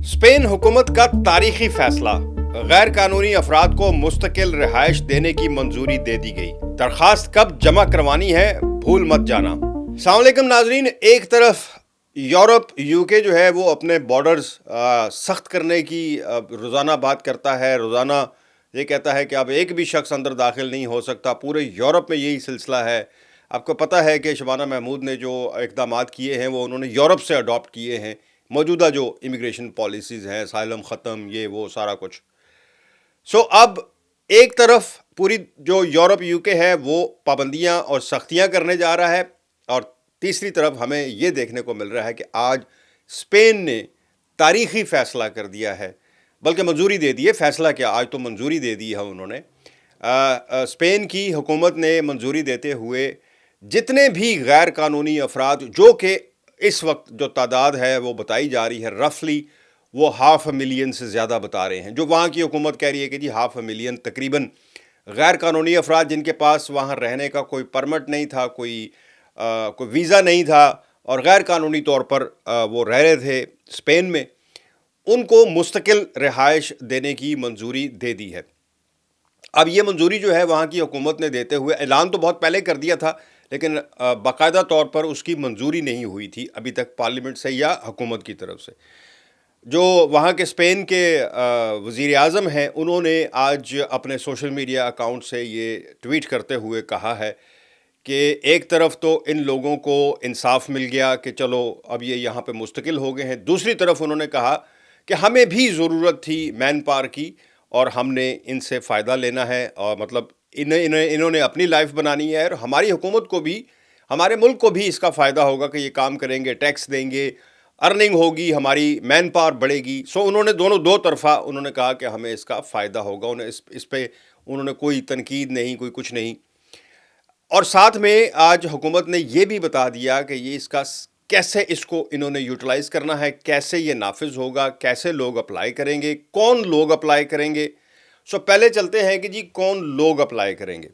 Spain हुकूमत का तारीखी फैसला, गैर कानूनी अफराद को मुस्तकिल रिहाइश देने की मंजूरी दे दी गई। दरखास्त कब जमा करवानी है भूल मत जाना। अस्सलाम वालेकुम नाजरीन, एक तरफ यूरोप यूके जो है वो अपने बॉर्डर्स सख्त करने की रोज़ाना बात करता है। रोज़ाना ये कहता है कि अब एक भी शख्स अंदर दाखिल नहीं हो सकता। पूरे यूरोप में यही सिलसिला है। आपको पता है कि शबाना महमूद ने जो इक़दाम किए हैं वो उन्होंने यूरोप से अडॉप्ट किए हैं। मौजूदा जो इमिग्रेशन पॉलिसीज़ हैं, साइलम ख़त्म, ये वो सारा कुछ। अब एक तरफ पूरी जो यूरोप यूके है वो पाबंदियां और सख्तियां करने जा रहा है, और तीसरी तरफ हमें ये देखने को मिल रहा है कि आज स्पेन ने तारीखी फ़ैसला कर दिया है, बल्कि मंजूरी दे दी है। फ़ैसला क्या, आज तो मंजूरी दे दी है उन्होंने। स्पेन की हुकूमत ने मंजूरी देते हुए जितने भी गैर कानूनी अफराद, जो कि इस वक्त जो तादाद है वो बताई जा रही है रफली वो 500,000 से ज़्यादा बता रहे हैं, जो वहाँ की हुकूमत कह रही है कि जी 500,000 तकरीबन गैर कानूनी अफराद जिनके पास वहाँ रहने का कोई परमिट नहीं था, कोई वीज़ा नहीं था और गैर कानूनी तौर पर वो रह रहे थे स्पेन में, उनको मुस्तकिल रिहाइश देने की मंजूरी दे दी है। अब ये मंजूरी जो है वहाँ की हुकूमत ने देते हुए, ऐलान तो बहुत पहले कर दिया था, लेकिन बाकायदा तौर पर उसकी मंजूरी नहीं हुई थी अभी तक पार्लियामेंट से या हुकूमत की तरफ से। जो वहाँ के स्पेन के वज़ीर आज़म हैं, उन्होंने आज अपने सोशल मीडिया अकाउंट से ये ट्वीट करते हुए कहा है कि एक तरफ तो इन लोगों को इंसाफ मिल गया कि चलो अब ये यहाँ पे मुस्तकिल हो गए हैं, दूसरी तरफ उन्होंने कहा कि हमें भी ज़रूरत थी मैन पावर की और हमने इनसे फ़ायदा लेना है, और मतलब इन्होंने अपनी लाइफ बनानी है और हमारी हुकूमत को भी, हमारे मुल्क को भी इसका फ़ायदा होगा कि ये काम करेंगे, टैक्स देंगे, अर्निंग होगी, हमारी मैन पावर बढ़ेगी। उन्होंने दो तरफा उन्होंने कहा कि हमें इसका फ़ायदा होगा। उन्हें इस पे उन्होंने कोई तनकीद नहीं, कोई कुछ नहीं। और साथ में आज हुकूमत ने ये भी बता दिया कि ये कैसे इसको इन्होंने यूटिलाइज़ करना है, कैसे ये नाफिज होगा, कैसे लोग अप्लाई करेंगे, कौन लोग अप्लाई करेंगे। पहले चलते हैं कि जी कौन लोग अप्लाई करेंगे।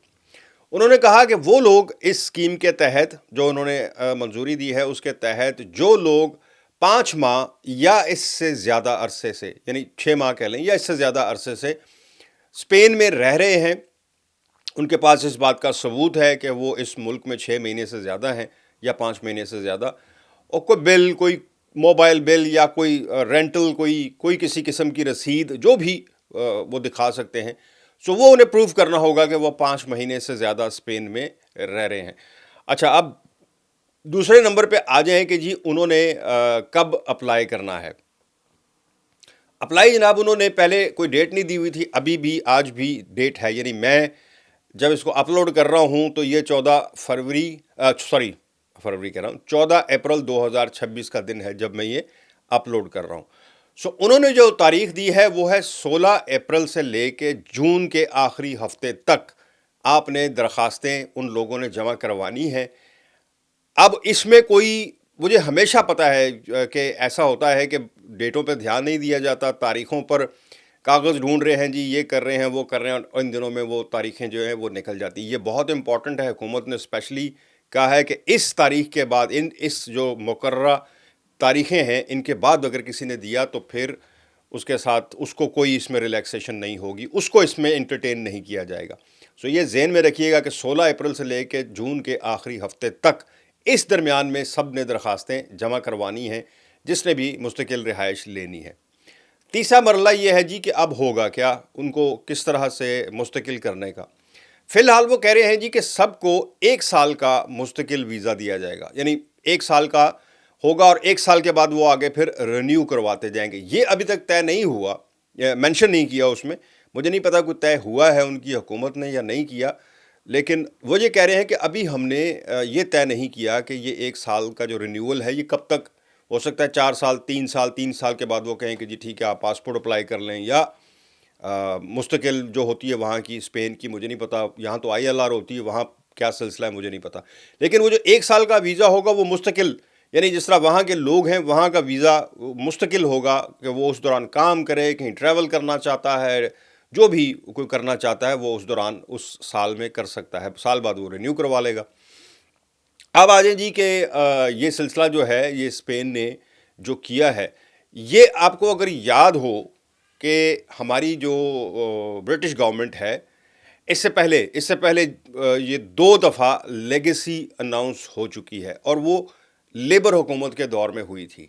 उन्होंने कहा कि वो लोग इस स्कीम के तहत जो उन्होंने मंजूरी दी है उसके तहत जो लोग 5 माह या इससे ज़्यादा अरसे से, यानी 6 माह कह लें या इससे ज़्यादा अरसे से स्पेन में रह रहे हैं, उनके पास इस बात का सबूत है कि वो इस मुल्क में 6 महीने से ज़्यादा हैं या 5 महीने से ज़्यादा, और कोई बिल, कोई मोबाइल बिल या कोई रेंटल, कोई किसी किस्म की रसीद जो भी वो दिखा सकते हैं, वो उन्हें प्रूव करना होगा कि वो 5 महीने से ज़्यादा स्पेन में रह रहे हैं। अच्छा, अब दूसरे नंबर पे आ जाएं कि जी उन्होंने कब अप्लाई करना है। अप्लाई जनाब उन्होंने पहले कोई डेट नहीं दी हुई थी, अभी भी आज भी डेट है, यानी मैं जब इसको अपलोड कर रहा हूँ तो ये 14 अप्रैल 2026 का दिन है जब मैं ये अपलोड कर रहा हूँ। उन्होंने जो तारीख दी है वो है 16 अप्रैल से लेके जून के आखिरी हफ्ते तक आपने दरखास्तें उन लोगों ने जमा करवानी है। अब इसमें मुझे हमेशा पता है कि ऐसा होता है कि डेटों पे ध्यान नहीं दिया जाता, तारीख़ों पर कागज़ ढूंढ रहे हैं जी, ये कर रहे हैं, वो कर रहे हैं, और इन दिनों में वो तारीखें जो हैं वो निकल जाती हैं। ये बहुत इंपॉर्टेंट है। हुकूमत ने स्पेशली कहा है कि इस तारीख के बाद, इस जो मुकर्ररा तारीखें हैं, इनके बाद अगर किसी ने दिया तो फिर उसके साथ उसको कोई इसमें रिलैक्सेशन नहीं होगी, उसको इसमें इंटरटेन नहीं किया जाएगा। ये ज़हन में रखिएगा कि 16 अप्रैल से लेकर जून के आखिरी हफ्ते तक इस दरमियान में सब ने दरखास्तें जमा करवानी हैं जिसने भी मुस्तकिल रिहाइश लेनी है। तीसरा मरला ये है जी कि अब होगा क्या, उनको किस तरह से मुस्तकिल करने का। फ़िलहाल वो कह रहे हैं जी कि सबको 1 साल का मुस्तकिल वीज़ा दिया जाएगा, यानी 1 साल का होगा और 1 साल के बाद वो आगे फिर रिन्यू करवाते जाएंगे। ये अभी तक तय नहीं हुआ, मेंशन नहीं किया उसमें, मुझे नहीं पता कोई तय हुआ है उनकी हुकूमत ने या नहीं किया, लेकिन वो ये कह रहे हैं कि अभी हमने ये तय नहीं किया कि ये 1 साल का जो रिन्यूअल है ये कब तक हो सकता है। 4 साल, 3 साल के बाद वो कहें कि जी ठीक है आप पासपोर्ट अप्लाई कर लें, या मुस्तकिल जो होती है वहाँ की, स्पेन की, मुझे नहीं पता, यहाँ तो ILR होती है, वहाँ क्या सिलसिला है मुझे नहीं पता, लेकिन वो जो 1 साल का वीज़ा होगा वो मुस्तकिल, यानी जिस तरह वहाँ के लोग हैं वहाँ का वीज़ा मुस्तकिल होगा कि वो उस दौरान काम करे, कहीं ट्रैवल करना चाहता है, जो भी कोई करना चाहता है वो उस दौरान उस साल में कर सकता है, साल बाद वो रिन्यू करवा लेगा। अब आ जाए जी कि ये सिलसिला जो है ये स्पेन ने जो किया है یہ آپ کو اگر یاد ہو کہ ہماری جو برٹش گورنمنٹ ہے، اس سے پہلے یہ 2 دفعہ لیگیسی اناؤنس ہو چکی ہے، اور وہ لیبر حکومت کے دور میں ہوئی تھی.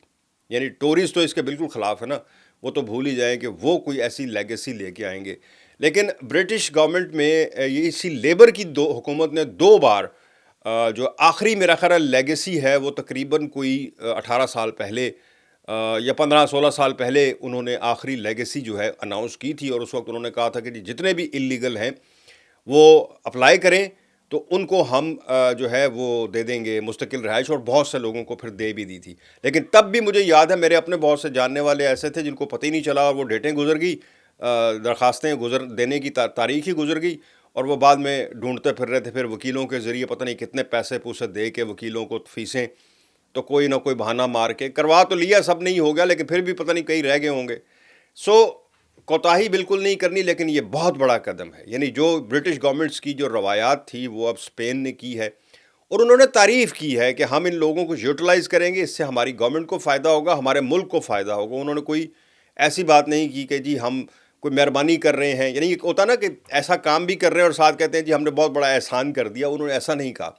یعنی ٹوریز تو اس کے بالکل خلاف ہے نا، وہ تو بھول ہی جائیں کہ وہ کوئی ایسی لیگیسی لے کے آئیں گے. لیکن برٹش گورنمنٹ میں یہ اسی لیبر کی حکومت نے 2 بار جو آخری میرا خیال لیگیسی ہے وہ تقریباً کوئی 18 سال پہلے یا 15-16 سال پہلے انہوں نے آخری لیگیسی جو ہے اناؤنس کی تھی. اور اس وقت انہوں نے کہا تھا کہ جتنے بھی انلیگل ہیں وہ اپلائی کریں تو ان کو ہم جو ہے وہ دے دیں گے مستقل رہائش، اور بہت سے لوگوں کو پھر دے بھی دی تھی. لیکن تب بھی مجھے یاد ہے میرے اپنے بہت سے جاننے والے ایسے تھے جن کو پتہ ہی نہیں چلا، اور وہ ڈیٹیں گزر گئی، درخواستیں دینے کی تاریخ ہی گزر گئی، اور وہ بعد میں ڈھونڈتے پھر رہے تھے. پھر وکیلوں کے ذریعے پتہ نہیں کتنے پیسے پوسے دے کے وکیلوں کو فیسیں، تو کوئی نہ کوئی بہانہ مار کے کروا تو لیا، سب نہیں ہو گیا، لیکن پھر بھی پتہ نہیں کئی رہ گئے ہوں گے. سو کوتاہی بالکل نہیں کرنی، لیکن یہ بہت بڑا قدم ہے. یعنی جو برٹش گورنمنٹس کی جو روایات تھی وہ اب اسپین نے کی ہے، اور انہوں نے تعریف کی ہے کہ ہم ان لوگوں کو یوٹیلائز کریں گے، اس سے ہماری گورنمنٹ کو فائدہ ہوگا، ہمارے ملک کو فائدہ ہوگا. انہوں نے کوئی ایسی بات نہیں کی کہ جی ہم کوئی مہربانی کر رہے ہیں. یعنی ایک ہوتا نا کہ ایسا کام بھی کر رہے ہیں اور ساتھ کہتے ہیں جی ہم نے بہت بڑا احسان کر دیا. انہوں نے ایسا نہیں کہا.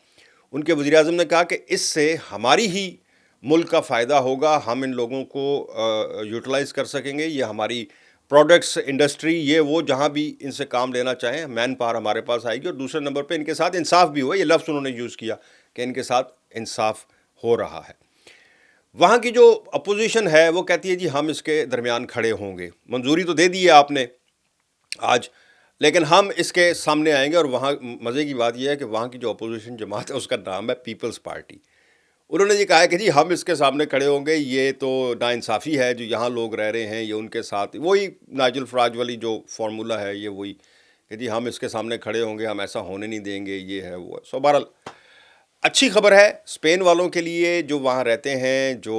ان کے وزیر اعظم نے کہا کہ اس سے ہماری ہی ملک کا فائدہ ہوگا، ہم ان لوگوں کو یوٹیلائز کر سکیں گے، یہ ہماری پروڈکٹس انڈسٹری، یہ وہ جہاں بھی ان سے کام لینا چاہیں مین پاور ہمارے پاس آئے گی. اور دوسرے نمبر پہ ان کے ساتھ انصاف بھی ہوا، یہ لفظ انہوں نے یوز کیا کہ ان کے ساتھ انصاف ہو رہا ہے. وہاں کی جو اپوزیشن ہے وہ کہتی ہے جی ہم اس کے درمیان کھڑے ہوں گے. منظوری تو دے دی ہے آپ نے آج، لیکن ہم اس کے سامنے آئیں گے. اور وہاں مزے کی بات یہ ہے کہ وہاں کی جو اپوزیشن جماعت ہے اس کا نام ہے پیپلز پارٹی. انہوں نے یہ کہا ہے کہ جی ہم اس کے سامنے کھڑے ہوں گے، یہ تو ناانصافی ہے جو یہاں لوگ رہ رہے ہیں، یہ ان کے ساتھ وہی نائجل فراج والی جو فارمولا ہے، یہ وہی کہ جی ہم اس کے سامنے کھڑے ہوں گے، ہم ایسا ہونے نہیں دیں گے، یہ ہے وہ ہے. سو بہرحال اچھی خبر ہے اسپین والوں کے لیے جو وہاں رہتے ہیں، جو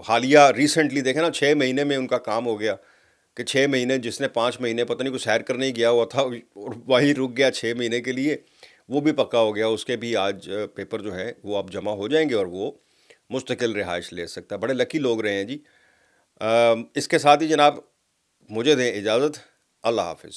حالیہ ریسنٹلی دیکھیں نا 6 مہینے میں ان کا کام ہو گیا کہ 6 مہینے، جس نے 5 مہینے پتہ نہیں کچھ سیر کرنے ہی گیا ہوا تھا اور وہیں رک گیا 6 مہینے کے لیے، وہ بھی پکا ہو گیا. اس کے بھی آج پیپر جو ہے وہ اب جمع ہو جائیں گے اور وہ مستقل رہائش لے سکتا ہے. بڑے لکی لوگ رہے ہیں جی. اس کے ساتھ ہی جناب مجھے دیں اجازت. اللہ حافظ.